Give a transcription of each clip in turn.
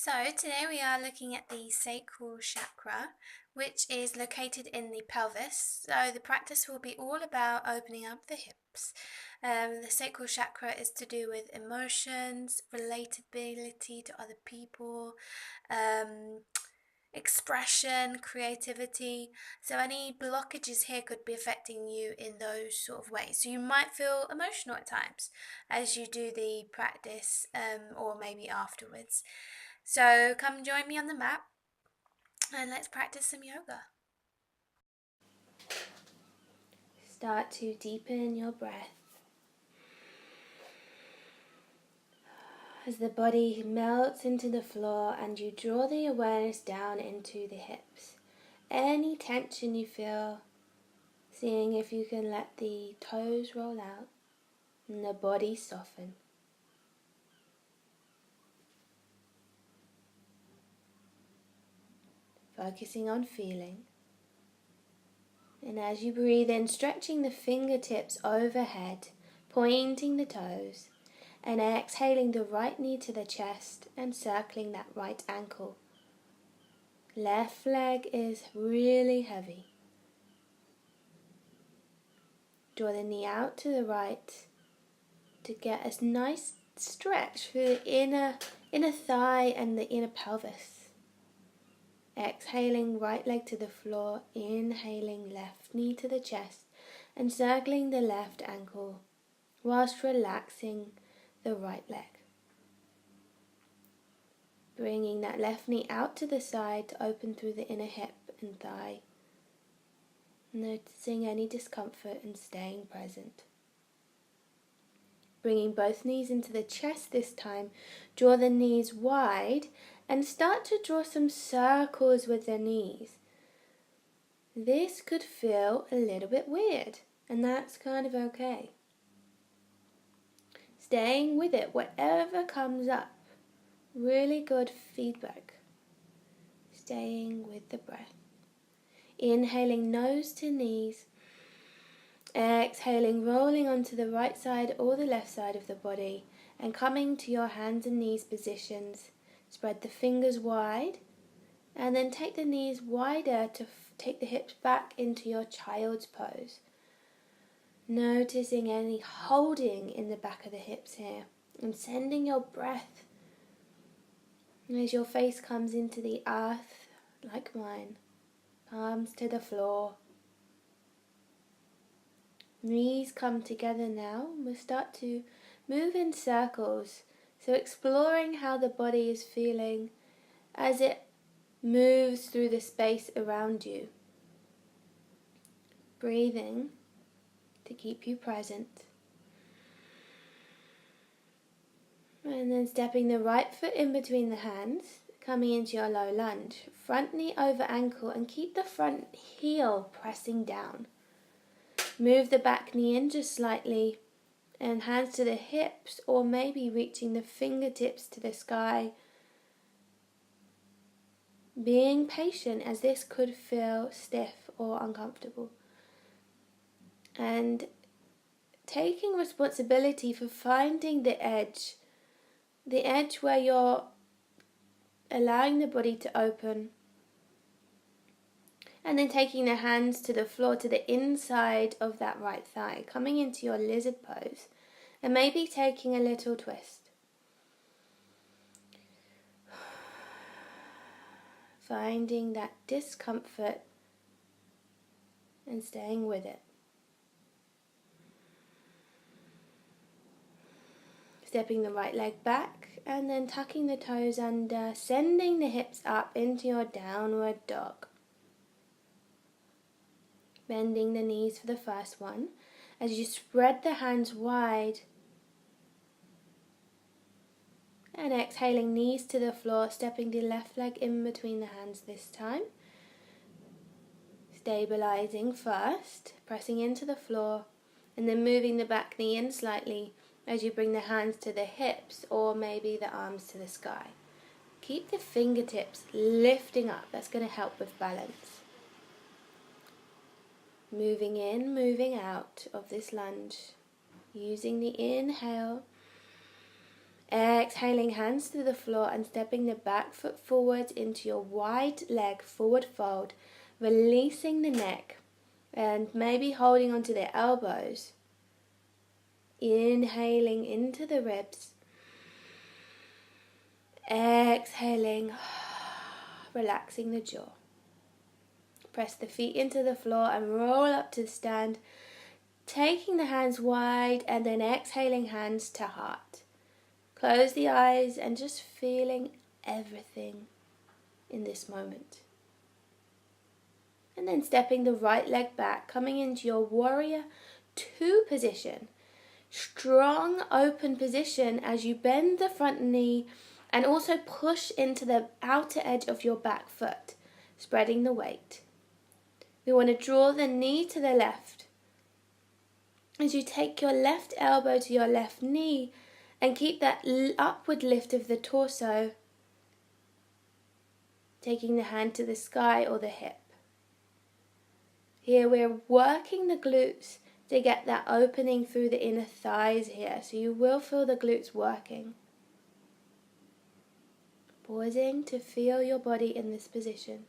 So today we are looking at the Sacral Chakra, which is located in the pelvis. So the practice will be all about opening up the hips. The Sacral Chakra is to do with emotions, relatability to other people, expression, creativity. So any blockages here could be affecting you in those sort of ways. So you might feel emotional at times as you do the practice, or maybe afterwards. So come join me on the mat and let's practice some yoga. Start to deepen your breath as the body melts into the floor and you draw the awareness down into the hips. Any tension you feel, seeing if you can let the toes roll out and the body soften. Focusing on feeling. And as you breathe in, stretching the fingertips overhead, pointing the toes, and exhaling the right knee to the chest and circling that right ankle. Left leg is really heavy. Draw the knee out to the right to get a nice stretch for the inner thigh and the inner pelvis. Exhaling right leg to the floor, inhaling left knee to the chest and circling the left ankle whilst relaxing the right leg. Bringing that left knee out to the side to open through the inner hip and thigh. Noticing any discomfort and staying present. Bringing both knees into the chest this time, draw the knees wide and start to draw some circles with the knees. This could feel a little bit weird, and that's kind of okay. Staying with it, whatever comes up. Really good feedback. Staying with the breath. Inhaling nose to knees. Exhaling, rolling onto the right side or the left side of the body and coming to your hands and knees positions. Spread the fingers wide and then take the knees wider to take the hips back into your child's pose. Noticing any holding in the back of the hips here and sending your breath as your face comes into the earth like mine. Palms to the floor. Knees come together now. We'll start to move in circles. So exploring how the body is feeling as it moves through the space around you. Breathing to keep you present. And then stepping the right foot in between the hands, coming into your low lunge. Front knee over ankle and keep the front heel pressing down. Move the back knee in just slightly and hands to the hips or maybe reaching the fingertips to the sky. Being patient as this could feel stiff or uncomfortable. And taking responsibility for finding the edge where you're allowing the body to open. And then taking the hands to the floor, to the inside of that right thigh, coming into your lizard pose, and maybe taking a little twist. Finding that discomfort and staying with it. Stepping the right leg back and then tucking the toes under, sending the hips up into your downward dog. Bending the knees for the first one as you spread the hands wide. And exhaling, knees to the floor, stepping the left leg in between the hands this time. Stabilizing first, pressing into the floor, and then moving the back knee in slightly as you bring the hands to the hips or maybe the arms to the sky. Keep the fingertips lifting up, that's going to help with balance. Moving in, moving out of this lunge, using the inhale Exhaling, hands to the floor and stepping the back foot forward into your wide leg forward fold, releasing the neck and maybe holding onto the elbows. Inhaling into the ribs. Exhaling, relaxing the jaw. Press the feet into the floor and roll up to stand, taking the hands wide and then exhaling, hands to heart. Close the eyes and just feeling everything in this moment. And then stepping the right leg back, coming into your warrior two position. Strong open position as you bend the front knee and also push into the outer edge of your back foot, spreading the weight. We want to draw the knee to the left. As you take your left elbow to your left knee and keep that upward lift of the torso, taking the hand to the sky or the hip. Here we're working the glutes to get that opening through the inner thighs here, so you will feel the glutes working. Pausing to feel your body in this position.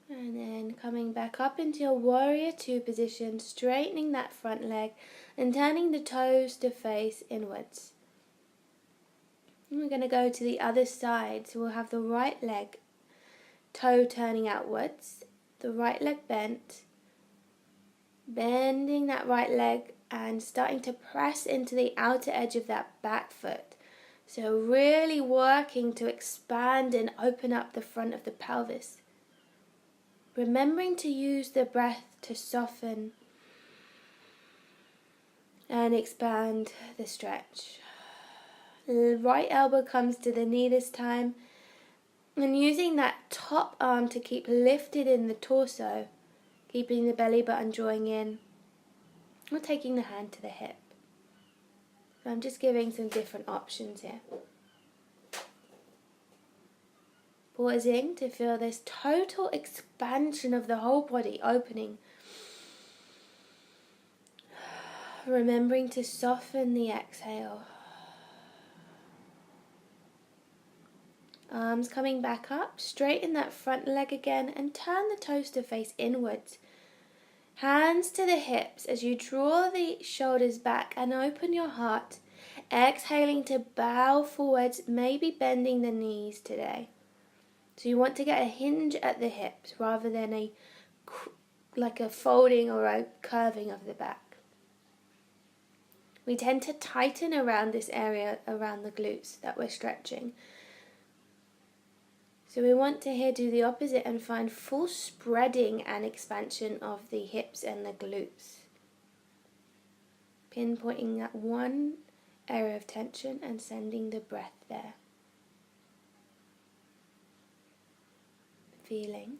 And then coming back up into your warrior two position, straightening that front leg and turning the toes to face inwards. And we're going to go to the other side, so we'll have the right leg toe turning outwards, the right leg bent, bending that right leg and starting to press into the outer edge of that back foot. So really working to expand and open up the front of the pelvis. Remembering to use the breath to soften and expand the stretch. The right elbow comes to the knee this time, and using that top arm to keep lifted in the torso, keeping the belly button drawing in, or taking the hand to the hip. So I'm just giving some different options here. Pausing to feel this total expansion of the whole body opening. Remembering to soften the exhale. Arms coming back up, straighten that front leg again and turn the toes to face inwards. Hands to the hips as you draw the shoulders back and open your heart. Exhaling to bow forwards, maybe bending the knees today. So you want to get a hinge at the hips rather than like a folding or a curving of the back. We tend to tighten around this area, around the glutes that we're stretching. So we want to here do the opposite and find full spreading and expansion of the hips and the glutes. Pinpointing that one area of tension and sending the breath there. Feeling.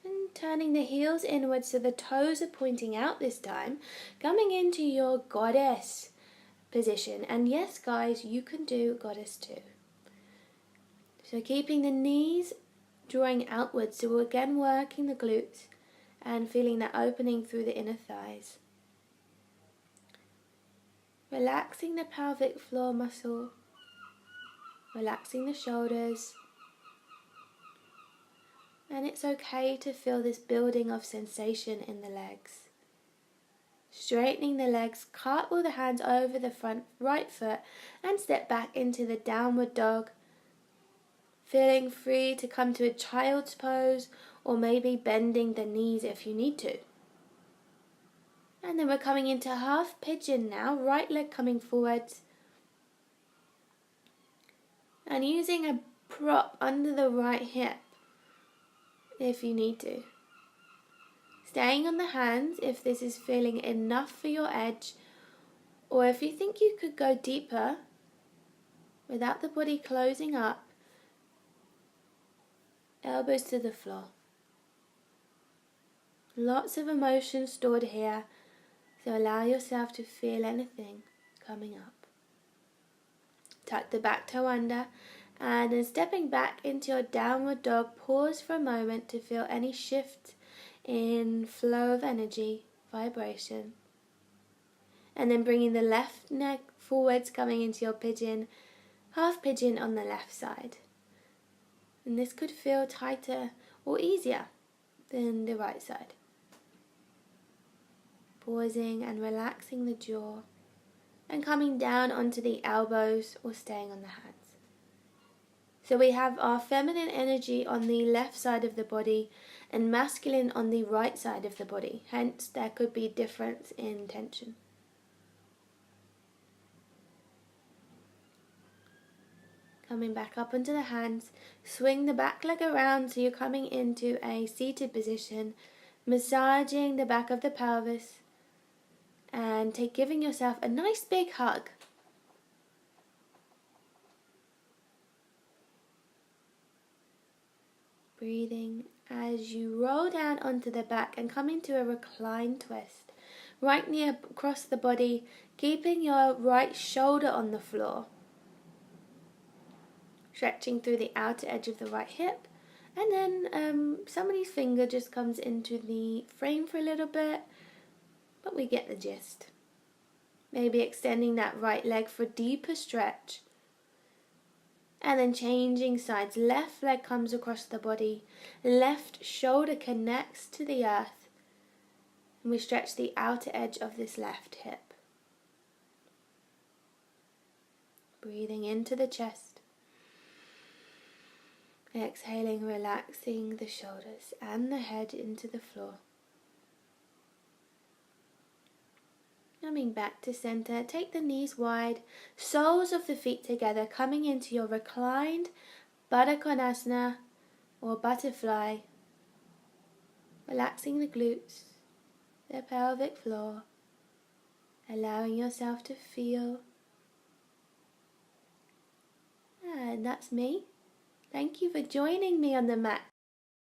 And turning the heels inwards so the toes are pointing out this time. Coming into your goddess position. And yes, guys, you can do goddess too. So keeping the knees drawing outwards, so we're again working the glutes and feeling that opening through the inner thighs. Relaxing the pelvic floor muscle, relaxing the shoulders. And it's okay to feel this building of sensation in the legs. Straightening the legs, cartwheel the hands over the front right foot and step back into the downward dog. Feeling free to come to a child's pose or maybe bending the knees if you need to. And then we're coming into half pigeon now, right leg coming forwards. And using a prop under the right hip if you need to. Staying on the hands if this is feeling enough for your edge, or if you think you could go deeper without the body closing up. Elbows to the floor. Lots of emotion stored here, so allow yourself to feel anything coming up. Tuck the back toe under And then stepping back into your downward dog, pause for a moment to feel any shift in flow of energy, vibration. And then bringing the left neck forwards, coming into your pigeon, half pigeon on the left side. And this could feel tighter or easier than the right side. Pausing and relaxing the jaw and coming down onto the elbows or staying on the hands. So we have our feminine energy on the left side of the body and masculine on the right side of the body. Hence, there could be difference in tension. Coming back up onto the hands, swing the back leg around so you're coming into a seated position, massaging the back of the pelvis and giving yourself a nice big hug. Breathing as you roll down onto the back and come into a reclined twist. Right knee across the body, keeping your right shoulder on the floor. Stretching through the outer edge of the right hip. And then somebody's finger just comes into the frame for a little bit, but we get the gist. Maybe extending that right leg for a deeper stretch. And then changing sides. Left leg comes across the body. Left shoulder connects to the earth. And we stretch the outer edge of this left hip. Breathing into the chest. Exhaling, relaxing the shoulders and the head into the floor. Coming back to center, take the knees wide, soles of the feet together, coming into your reclined Baddha Konasana or butterfly. Relaxing the glutes, the pelvic floor, allowing yourself to feel. And that's me. Thank you for joining me on the mat